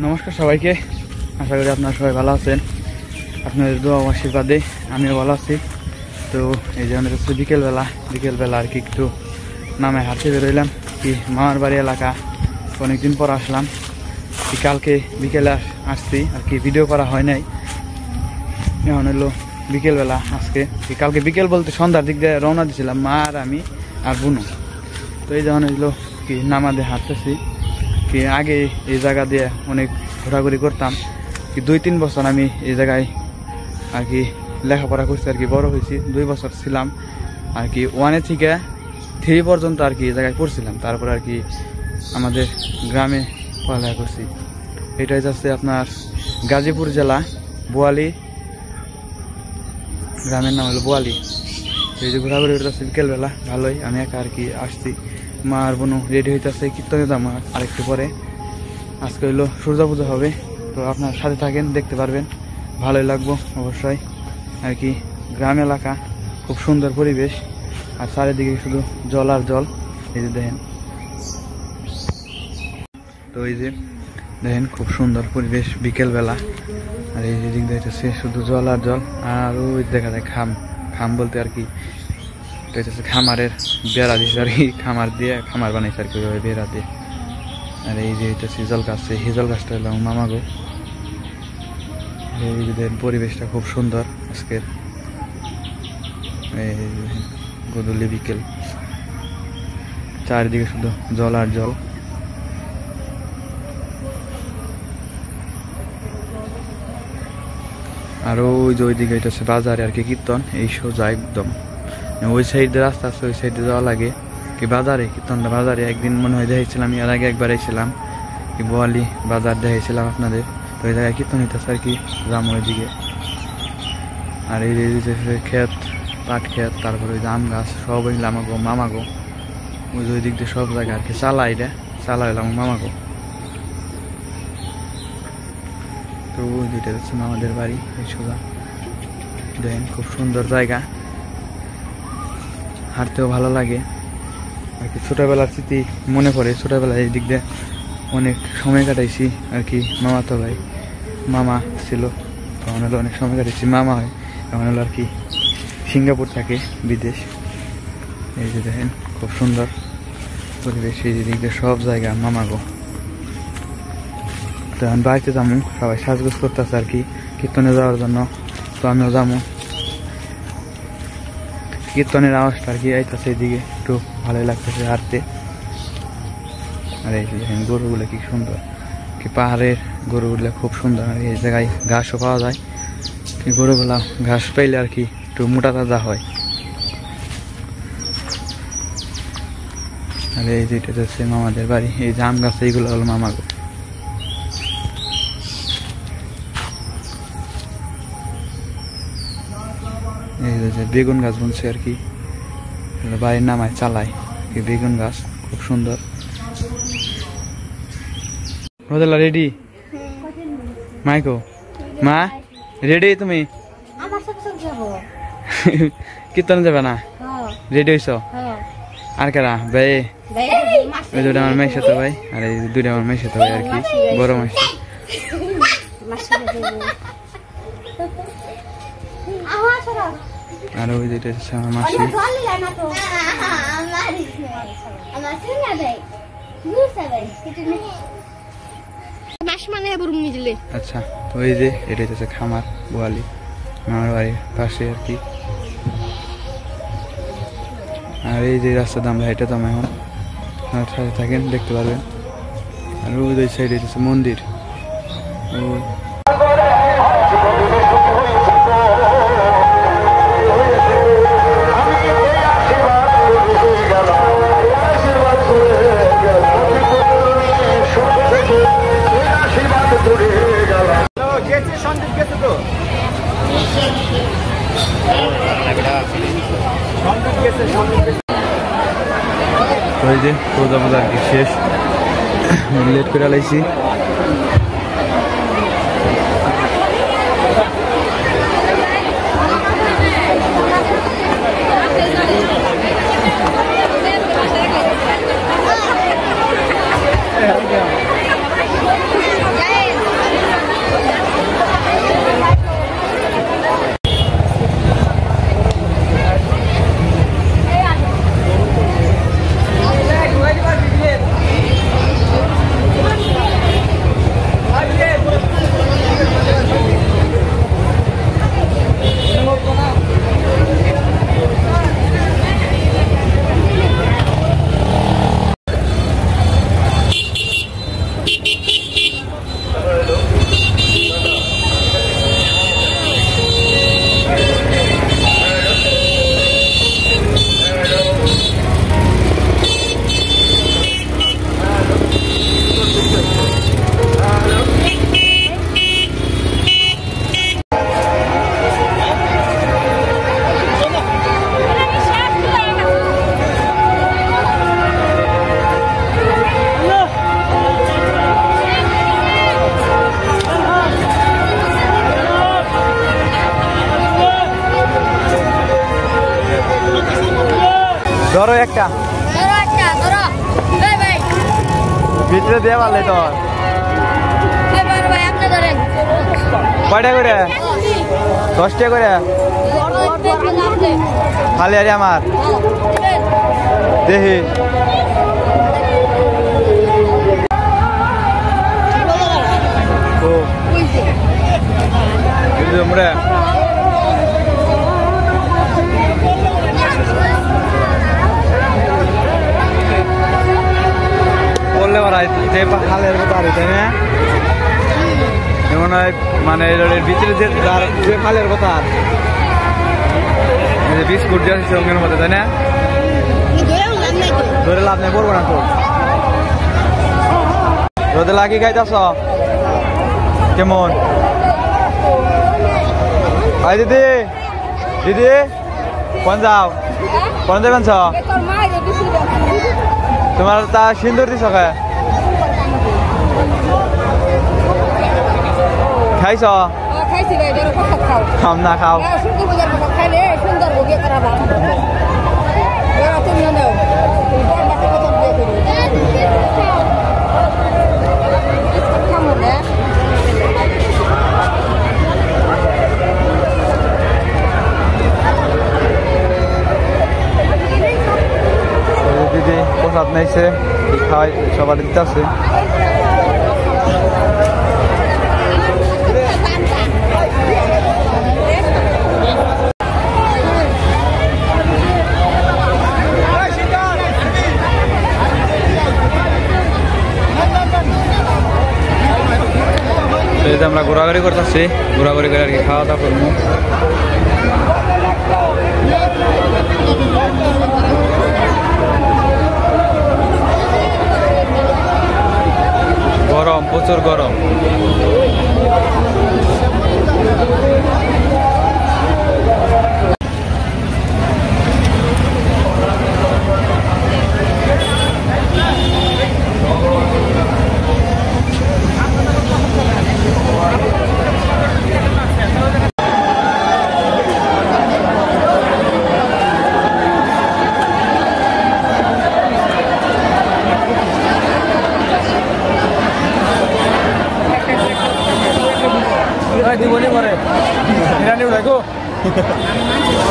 নমস্কার সবাইকে, আশা করি আপনারা সবাই ভালো আছেন। আপনাদের দোয়া ও আশীর্বাদে আমিও ভালো আছি। তো এই যে আমাদের হচ্ছে বিকেলবেলা আর কি একটু নামে হাঁটতে বেরোইলাম কি মামার বাড়ি এলাকা। অনেকদিন পর আসলাম, কি কালকে বিকেলে আসছি আর কি, ভিডিও করা হয় নাই। এখন হলো বিকেলবেলা আজকে, কালকে বিকেল বলতে সন্ধ্যার দিক দিয়ে রওনা দিয়েছিলাম মা আর আমি আর বুনু। তো এই যখন হইলো কি নামাদে হাঁটতেছি, কি আগে এই জায়গা দিয়ে অনেক ঘোরাঘুরি করতাম। কি 2-3 বছর আমি এই জায়গায় আর কি লেখাপড়া করছি আর কি, বড় হয়েছি। 2 বছর ছিলাম আর কি, 1 থেকে 3 পর্যন্ত আর কি এই জায়গায় পড়ছিলাম। তারপর আর কি আমাদের গ্রামে পড়ালেখা করছি। এটাই যাচ্ছে আপনার গাজীপুর জেলা বোয়ালি, গ্রামের নাম হলো বোয়ালি। এই যে ঘোরাঘুরি করতেছে বিকেলবেলা, ভালোই। আমি একা আর কি আসছি, মা আর বোনও রেডি হইতেছে, কীর্তনে যাবো আরেকটু পরে। আজকে হইলো সূর্যা পুজো হবে, তো আপনার সাথে থাকেন, দেখতে পারবেন, ভালোই লাগবো অবশ্যই আর কি। গ্রাম এলাকা, খুব সুন্দর পরিবেশ, আর চারিদিকে শুধু জল আর জল। এই যে দেখেন, তো এই যে দেখেন খুব সুন্দর পরিবেশ বিকেলবেলা। আর এই যে দিক দেখতেছে শুধু জল আর জল। আর ওই দেখা যায় খাম বলতে আর কি এটা হচ্ছে খামারের বেড়া দিচ্ছে আর কি, খামার দিয়ে খামার বানাইছে আর কি বেড়া দিয়ে। আর এই যে এটা হিজল গাছ, এই হিজল গাছটা হলো মামা গো। এই যে পরিবেশটা খুব সুন্দর আজকের, এই গধূলি বিকেল, চারিদিকে শুধু জল আর জল। আর ওই যে ওইদিকে এটা হচ্ছে বাজারে আর কি কীর্তন, এই সোজা একদম ওই সাইডে রাস্তা আছে, ওই সাইডে যাওয়া লাগে কি বাজারে, কীর্তনটা বাজারে। একদিন মনে হয় দেখাইছিলাম, এর আগে একবার এসেছিলাম কি বোয়ালি বাজার দেখাইছিলাম আপনাদের। তো ওই জায়গায় কীর্তন হইতেছে আর কি, যাম ওইদিকে। আর এই যে ক্ষেত, পাট ক্ষেত, তারপরে ওই যে আম গাছ, সব হইল আমাগো মামাগো। ওই যে ওই দিক দিয়ে সব জায়গায় আর কি চালা হইল আমার মামাগো। তো ওই দুইটা হচ্ছে আমাদের বাড়ি, এই সোজা দেখেন খুব সুন্দর জায়গা, হাঁটতেও ভালো লাগে আর কি। ছোটবেলার স্মৃতি মনে পড়ে, ছোটবেলায় এই দিক দিয়ে অনেক সময় কাটাইছি আর কি। মামা তো ভাই মামা ছিল, তখন হলো অনেক সময় কাটাইছি। মামা হয় এখন হলো আর কি সিঙ্গাপুর থাকে, বিদেশ। এই যে দেখেন খুব সুন্দর পরিবেশ, এই দিক দিয়ে সব জায়গা মামাগো। তো আমি বাড়িতে যাবো, সবাই সাজগোজ করতেছে আর কি কীর্তনে যাওয়ার জন্য। তো আমিও যাবো, কীর্তনের আওয়াজটা আর কি আইতেছে এইদিকে, একটু ভালোই লাগতেছে হাঁটতে। আর এই যে গরুগুলো কি সুন্দর, কি পাহাড়ের গরুগুলো খুব সুন্দর। আর এই জায়গায় ঘাসও পাওয়া যায়, কি গরুগুলা ঘাস পাইলে আর কি একটু মোটা তাজা হয়। আর এই যেটা হচ্ছে মামাদের বাড়ি, এই যে আম গাছ, এইগুলো হলো মামাগো। এই যে বেগুন গাছ বুনছে আর কি, বাড়ির নামায় চালায় কি বেগুন গাছ, খুব সুন্দর। রোদেলা রেডি? মাইকো মা রেডি? তুমি কীর্তন যাবে না? রেডি হইছ? আর কারা ভাই? ওই দুটা আমার মেয়ের সাথে ভাই, আর এই দুইটা আমার মেয়ের সাথে ভাই আর কি, বড় মাসি। আর ওই দুইটা হচ্ছে আমার মাসি। আচ্ছা, তো এই যে এটা হচ্ছে খামার বোয়ালি, মামার বাড়ির পাশে আর কি। আর এই যে রাস্তাটা আমরা হেঁটে দাম এখন, আমার সাথে থাকেন, দেখতে পারবেন। আর ওই দুই সাইডে হচ্ছে মন্দির। ওই যে পূজা আর কি শেষ, লেট করে লাইছি। ধরো একটা ভিতরে দিয়ে পারলে তো কয়টা করে 10টা করে খালি আরে আমার দেখি আমরা বললে যে খালের বাড়ি তাই না মনে হয় মানে ভিতরে যে খালের কথা বিস্কুট দিয়েছে সঙ্গের মধ্যে তাই না ধরে লাভ নেই করবো না তো রোদে লাগি খাইতেছ কেমন দিদি দিদি কোন যাও কোন যাবেন তোমার তা সিন্দুর দিছ খাইছ খাম না খাও দিদি প্রসাদ নাইছে খাওয়াই সবার দিতে আছে আমরা ঘোরাঘুরি করতেছি ঘোরাঘুরি করে আর কি খাওয়া দাওয়া করবো গরম প্রচুর গরম দিবনি পরে বিরিয়ানি উঠাইকো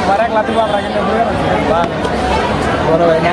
আমার এক লাতি বাপ রাখেন বড় ভাই না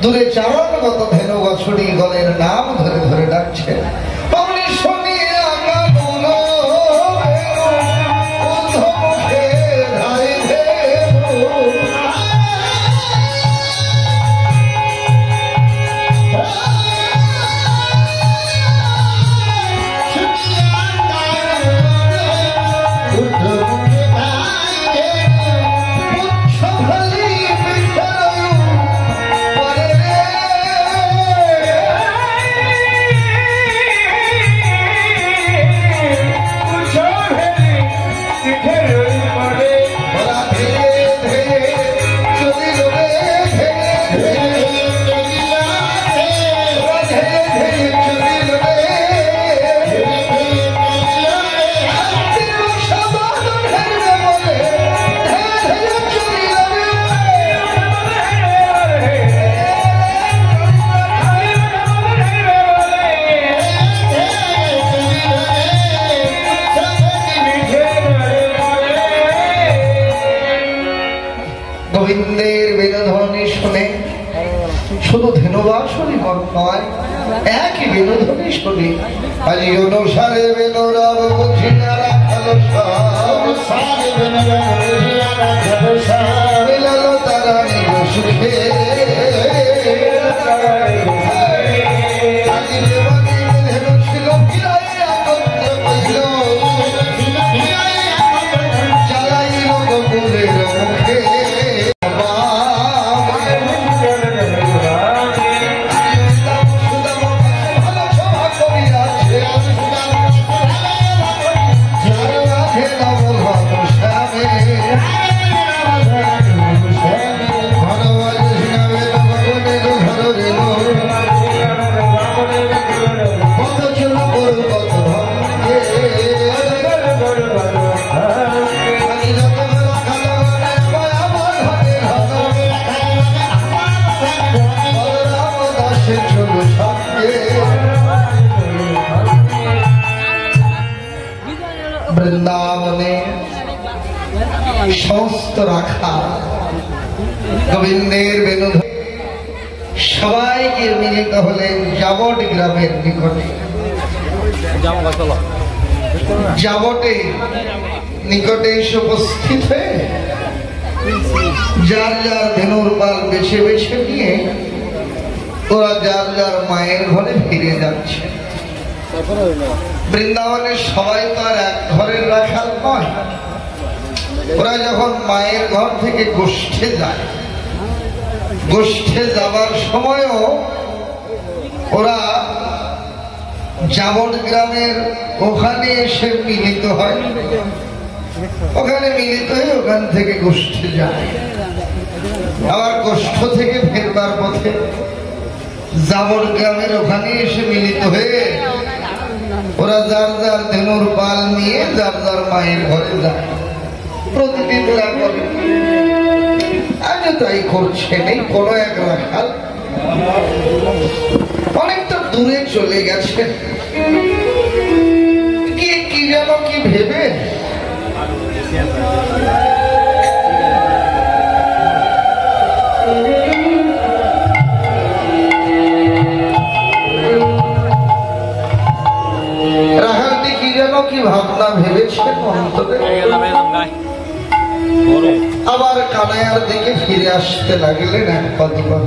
দূরে চারণগত ধেনু বছরী গলের নাম ধরে ধরে ডাকছে পাবনি শুনিয়ে আঁকা গুলো গোবিন্দের বেণুধ্বনি শুনে শুধু ধেনুবাসরী নয় একই বেণুধ্বনি শুনি আজি অনুসারে বেণুরাব বুঝিনা রাখালো মিলালো তারা নিজ সুখে আজি দেবাদির ধেনু ছিল কিরাই আনন্দ পাইল জ্বালাইল গোকুলের মুখে বৃন্দাবনে সমস্ত রাখা গোবিন্দের বেণুধ্বনি সবাই গিয়ে মিলিত হলেন জাবট গ্রামের নিকটে জাবটে নিকটে এসে উপস্থিত হয়ে যার যার ধেনুর পাল বেছে বেছে নিয়ে ওরা যার যার মায়ের ঘরে ফিরে যাচ্ছে বৃন্দাবনের সবাই তো আর এক ঘরের রাখাল নয় ওরা যখন মায়ের ঘর থেকে গোষ্ঠে যায় গোষ্ঠে যাবার সময়ও ওরা জাবট গ্রামের ওখানে এসে মিলিত হয় ওখানে মিলিত হয়ে ওখান থেকে গোষ্ঠে যায় আবার গোষ্ঠ থেকে ফেরবার পথে জাবট গ্রামের ওখানে এসে মিলিত হয়ে ওরা যার যার ধেনুর পাল নিয়ে যার যার মায়ের ঘরে যায় প্রতিদিন ওরা করে আজও তাই করছেন এই কোনো এক রাখাল অনেকটা দূরে চলে গেছে কি যেন কি ভেবে রাখালটি কি যেন কি ভাবনা ভেবেছেন অন্তরে আবার কানাইয়ার দিকে ফিরে আসতে লাগলেন এক পা দুপা